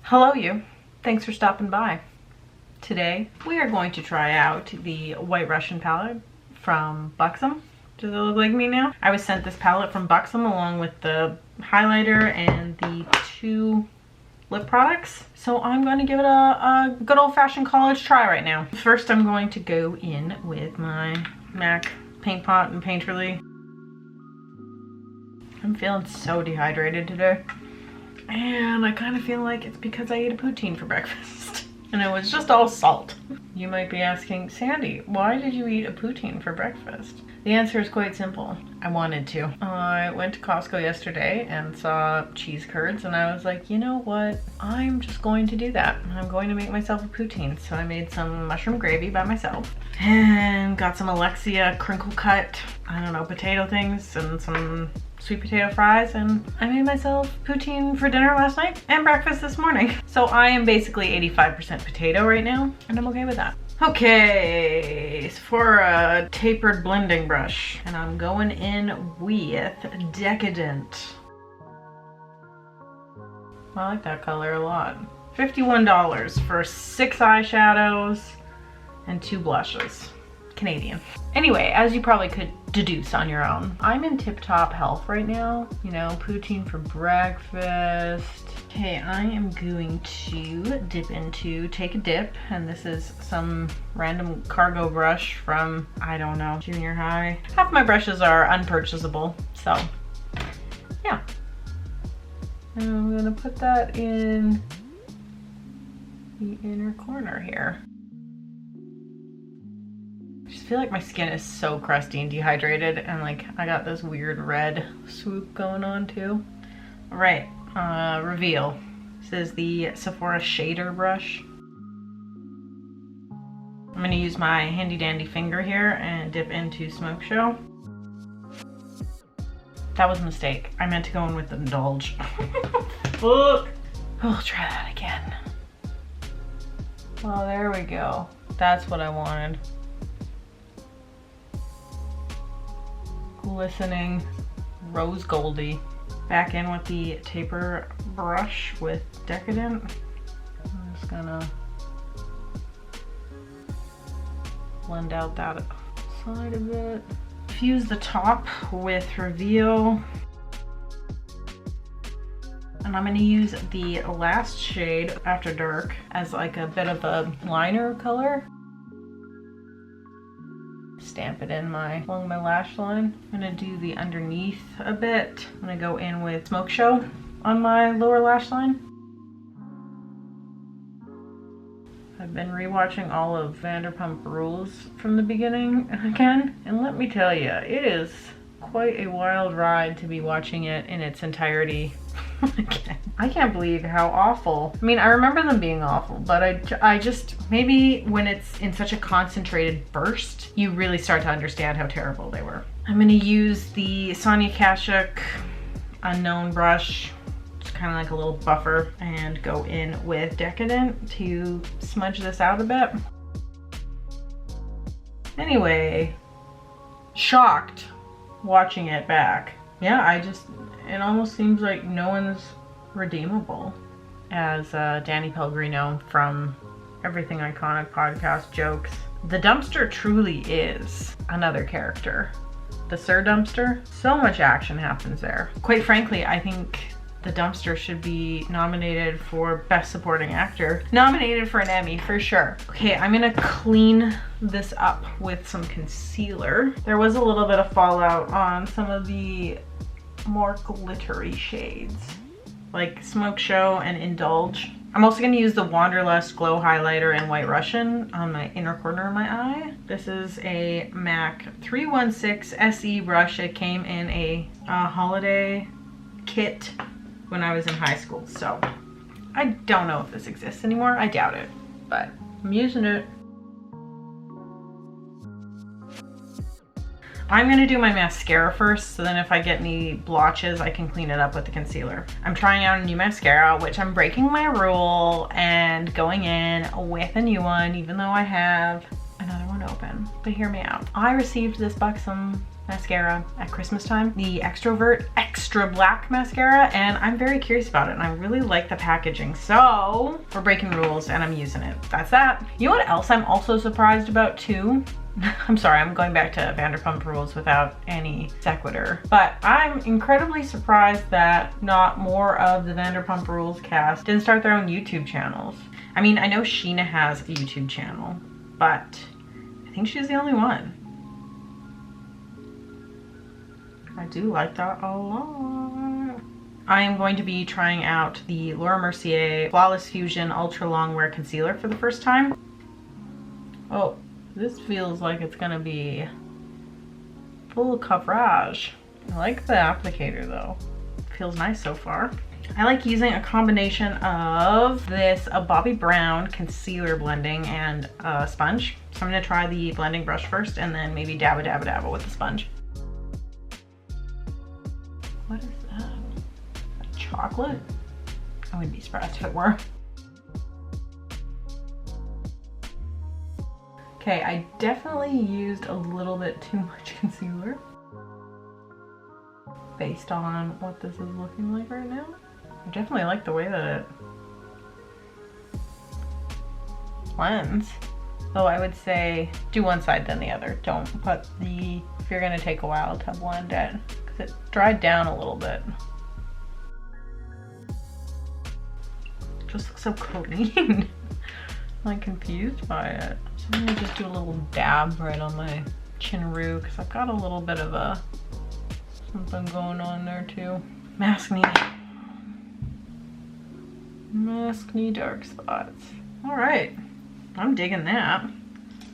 Hello you, thanks for stopping by. Today we are going to try out the White Russian palette from Buxom. Does it look like me now? I was sent this palette from Buxom along with the highlighter and the 2 lip products. So I'm going to give it a good old-fashioned college try right now. First I'm going to go in with my MAC paint pot and Painterly. I'm feeling so dehydrated today. And I kind of feel like it's because I ate a poutine for breakfast. And it was just all salt. You might be asking, Sandy, why did you eat a poutine for breakfast? The answer is quite simple. I wanted to. I went to Costco yesterday and saw cheese curds and I was like, you know what? I'm just going to do that. I'm going to make myself a poutine. So I made some mushroom gravy by myself and got some Alexia crinkle cut, I don't know, potato things and some sweet potato fries, and I made myself poutine for dinner last night and breakfast this morning. So I am basically 85% potato right now, and I'm okay with that. Okay, so for a tapered blending brush, and I'm going in with Decadent. I like that color a lot. $51 for 6 eyeshadows and 2 blushes. Canadian. Anyway, as you probably could deduce on your own, I'm in tip-top health right now. You know, poutine for breakfast. Okay, I am going to dip into Take a Dip, and this is some random cargo brush from, I don't know, junior high. Half my brushes are unpurchasable, so yeah. And I'm gonna put that in the inner corner here. I just feel like my skin is so crusty and dehydrated, and like I got this weird red swoop going on too. All right, reveal. This is the Sephora shader brush. I'm gonna use my handy dandy finger here and dip into Smoke Show. That was a mistake. I meant to go in with Indulge. Fuck. We'll try that again. Well, there we go. That's what I wanted. Glistening rose goldy. Back in with the taper brush with Decadent. I'm just gonna blend out that side of it. Fuse the top with Reveal. And I'm gonna use the last shade, After Dark, as like a bit of a liner color. Stamp it in along my lash line. I'm gonna do the underneath a bit. I'm gonna go in with Smoke Show on my lower lash line. I've been rewatching all of Vanderpump Rules from the beginning again, and let me tell you, it is quite a wild ride to be watching it in its entirety again. I can't believe how awful. I mean, I remember them being awful, but I just, maybe when it's in such a concentrated burst, you really start to understand how terrible they were. I'm gonna use the Sonia Kashuk Unknown brush. It's kind of like a little buffer, and go in with Decadent to smudge this out a bit. Anyway, shocked watching it back. Yeah, it almost seems like no one's redeemable as Danny Pellegrino from Everything Iconic podcast jokes. The dumpster truly is another character. The Sir Dumpster, so much action happens there. Quite frankly, I think the dumpster should be nominated for Best Supporting Actor. Nominated for an Emmy, for sure. Okay, I'm gonna clean this up with some concealer. There was a little bit of fallout on some of the more glittery shades, like Smoke Show and Indulge. I'm also gonna use the Wanderlust Glow Highlighter in White Russian on my inner corner of my eye. This is a MAC 316 SE brush. It came in a holiday kit when I was in high school, so I don't know if this exists anymore. I doubt it, but I'm using it. I'm gonna do my mascara first, so then if I get any blotches, I can clean it up with the concealer. I'm trying out a new mascara, which I'm breaking my rule and going in with a new one, even though I have another one open. But hear me out. I received this Buxom mascara at Christmas time, the Extrovert Extra Black Mascara, and I'm very curious about it, and I really like the packaging. So we're breaking rules and I'm using it. That's that. You know what else I'm also surprised about too? I'm sorry, I'm going back to Vanderpump Rules without any sequitur, but I'm incredibly surprised that not more of the Vanderpump Rules cast didn't start their own YouTube channels. I mean, I know Sheena has a YouTube channel, but I think she's the only one. I do like that a lot. I am going to be trying out the Laura Mercier Flawless Fusion Ultra Long Wear Concealer for the first time. Oh, this feels like it's gonna be full coverage. I like the applicator though. Feels nice so far. I like using a combination of this Bobbi Brown concealer blending and a sponge. So I'm gonna try the blending brush first and then maybe dabba dabba dabba with the sponge. What is that? Chocolate? I wouldn't be surprised if it were. Okay, I definitely used a little bit too much concealer based on what this is looking like right now. I definitely like the way that it blends. Though I would say do one side then the other. Don't put the, if you're gonna take a while to blend it, because it dried down a little bit. It just looks so clean. I'm like confused by it. So I'm gonna just do a little dab right on my chin-roo because I've got a little bit of a something going on there too. Mask knee dark spots. All right, I'm digging that.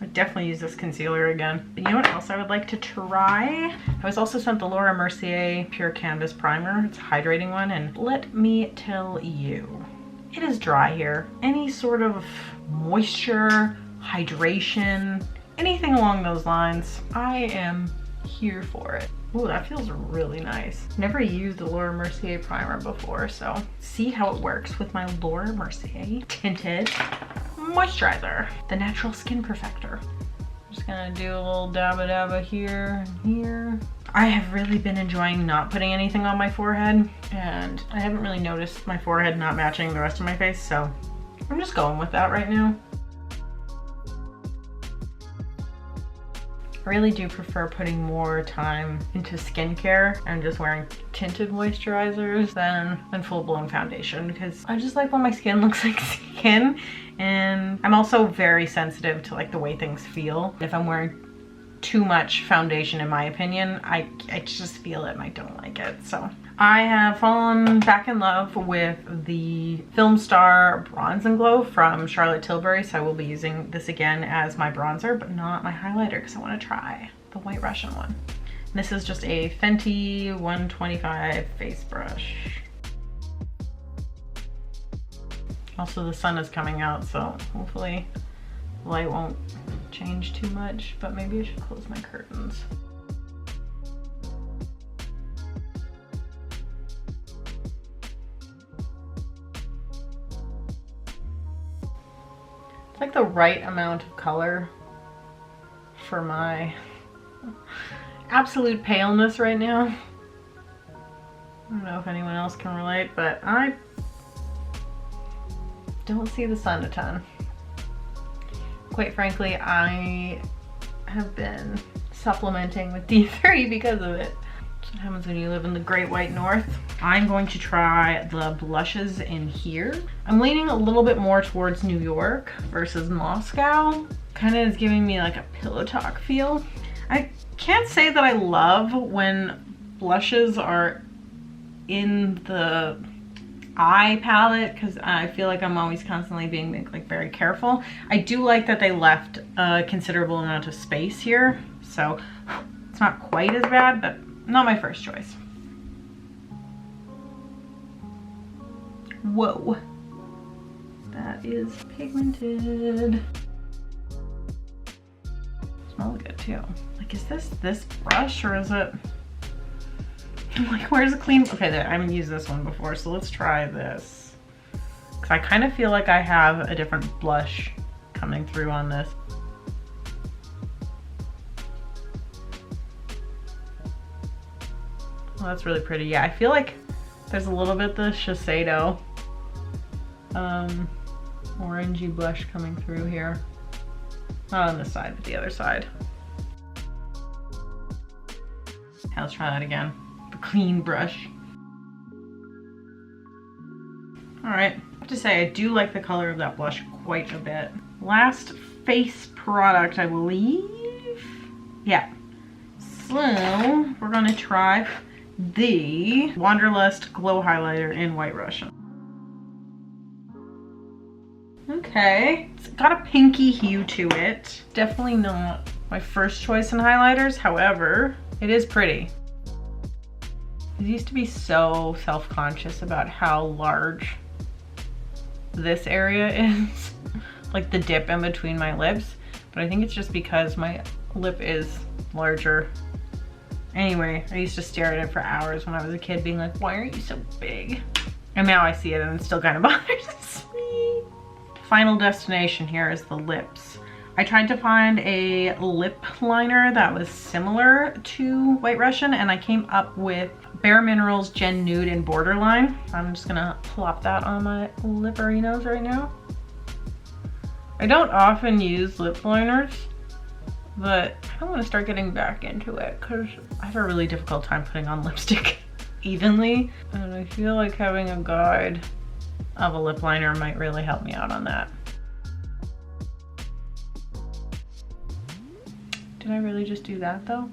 I definitely use this concealer again. But you know what else I would like to try? I was also sent the Laura Mercier Pure Canvas Primer. It's a hydrating one, and let me tell you, it is dry here. Any sort of moisture, hydration, anything along those lines, I am here for it. Ooh, that feels really nice. Never used the Laura Mercier primer before, so see how it works with my Laura Mercier tinted moisturizer, the Natural Skin Perfector. I'm just gonna do a little dabba dabba here and here. I have really been enjoying not putting anything on my forehead, and I haven't really noticed my forehead not matching the rest of my face, so I'm just going with that right now. I really do prefer putting more time into skincare and just wearing tinted moisturizers than full-blown foundation, because I just like when my skin looks like skin, and I'm also very sensitive to like the way things feel. If I'm wearing too much foundation, in my opinion, I just feel it and I don't like it. So I have fallen back in love with the Film Star Bronze and Glow from Charlotte Tilbury, so I will be using this again as my bronzer, but not my highlighter because I want to try the White Russian one. And this is just a Fenty 125 face brush. Also, the sun is coming out, so hopefully the light won't change too much, but maybe I should close my curtains. It's like the right amount of color for my absolute paleness right now. I don't know if anyone else can relate, but I don't see the sun a ton. Quite frankly, I have been supplementing with D3 because of it. That's what happens when you live in the Great White North. I'm going to try the blushes in here. I'm leaning a little bit more towards New York versus Moscow. Kind of is giving me like a Pillow Talk feel. I can't say that I love when blushes are in the eye palette because I feel like I'm always constantly being like very careful. I do like that they left a considerable amount of space here, so it's not quite as bad, but not my first choice. Whoa, that is pigmented. Smells good too. Like, is this brush or is it? I'm like, where's a clean? Okay, there, I haven't used this one before, so let's try this. Because I kind of feel like I have a different blush coming through on this. Oh, that's really pretty. Yeah, I feel like there's a little bit the Shiseido orangey blush coming through here. Not on this side, but the other side. Okay, let's try that again. The clean brush. All right, I have to say I do like the color of that blush quite a bit. Last face product, I believe. Yeah. So we're gonna try the Wanderlust Glow Highlighter in White Russian. Okay, it's got a pinky hue to it. Definitely not my first choice in highlighters, however, it is pretty. I used to be so self-conscious about how large this area is, like the dip in between my lips, but I think it's just because my lip is larger. Anyway, I used to stare at it for hours when I was a kid, being like, why are you so big? And now I see it and it still kind of bothers me. Final destination here is the lips. I tried to find a lip liner that was similar to White Russian, and I came up with Bare Minerals Gen Nude in Borderline. I'm just gonna plop that on my lipperinos right now. I don't often use lip liners, but I don't want to start getting back into it because I have a really difficult time putting on lipstick evenly, and I feel like having a guide of a lip liner might really help me out on that. Did I really just do that though?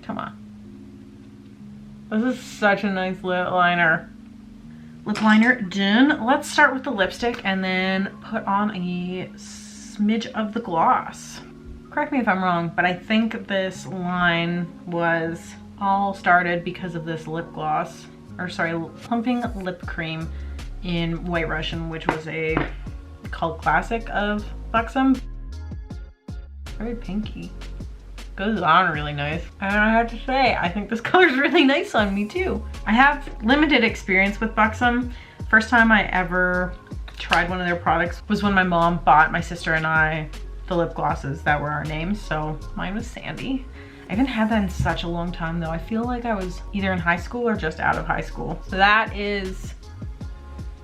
Come on. This is such a nice lip liner. Lip liner done. Let's start with the lipstick and then put on a smidge of the gloss. Correct me if I'm wrong, but I think this line was all started because of this lip gloss, or sorry, plumping lip cream in White Russian, which was a cult classic of Buxom. Very pinky. Goes on really nice. And I have to say, I think this color's really nice on me too. I have limited experience with Buxom. First time I ever tried one of their products was when my mom bought my sister and I the lip glosses that were our names. So mine was Sandy. I haven't had that in such a long time though. I feel like I was either in high school or just out of high school. So that is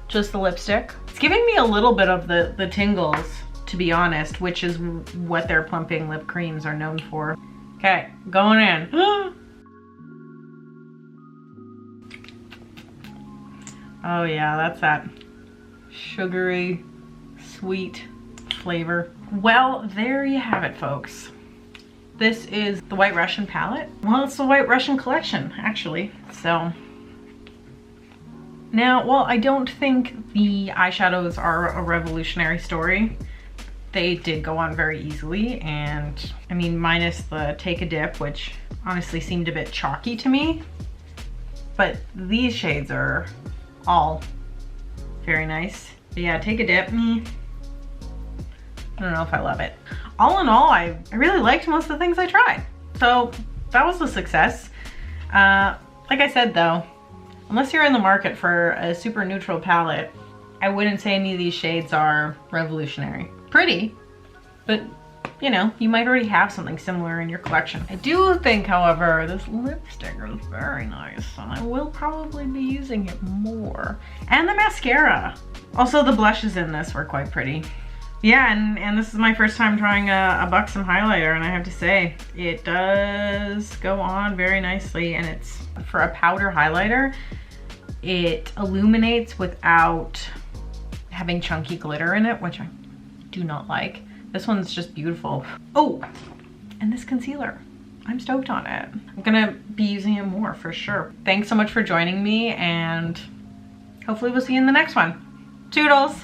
just the lipstick. It's giving me a little bit of the tingles, to be honest, which is what their plumping lip creams are known for. Okay, going in. Oh yeah, that's that sugary, sweet flavor. Well, there you have it, folks. This is the White Russian palette. Well, it's the White Russian Collection, actually. So now, well, I don't think the eyeshadows are a revolutionary story. They did go on very easily, and I mean, minus the Take a Dip, which honestly seemed a bit chalky to me. But these shades are all very nice. But yeah, Take a Dip, I don't know if I love it. All in all, I really liked most of the things I tried. So that was a success. Like I said though, unless you're in the market for a super neutral palette, I wouldn't say any of these shades are revolutionary. Pretty, but you know, you might already have something similar in your collection. I do think, however, this lipstick is very nice, and I will probably be using it more. And the mascara. Also, the blushes in this were quite pretty. Yeah, and this is my first time trying a Buxom highlighter, and I have to say, it does go on very nicely, and it's, for a powder highlighter, it illuminates without having chunky glitter in it, which I do not like. This one's just beautiful. Oh, and this concealer. I'm stoked on it. I'm gonna be using it more for sure. Thanks so much for joining me, and hopefully we'll see you in the next one. Toodles!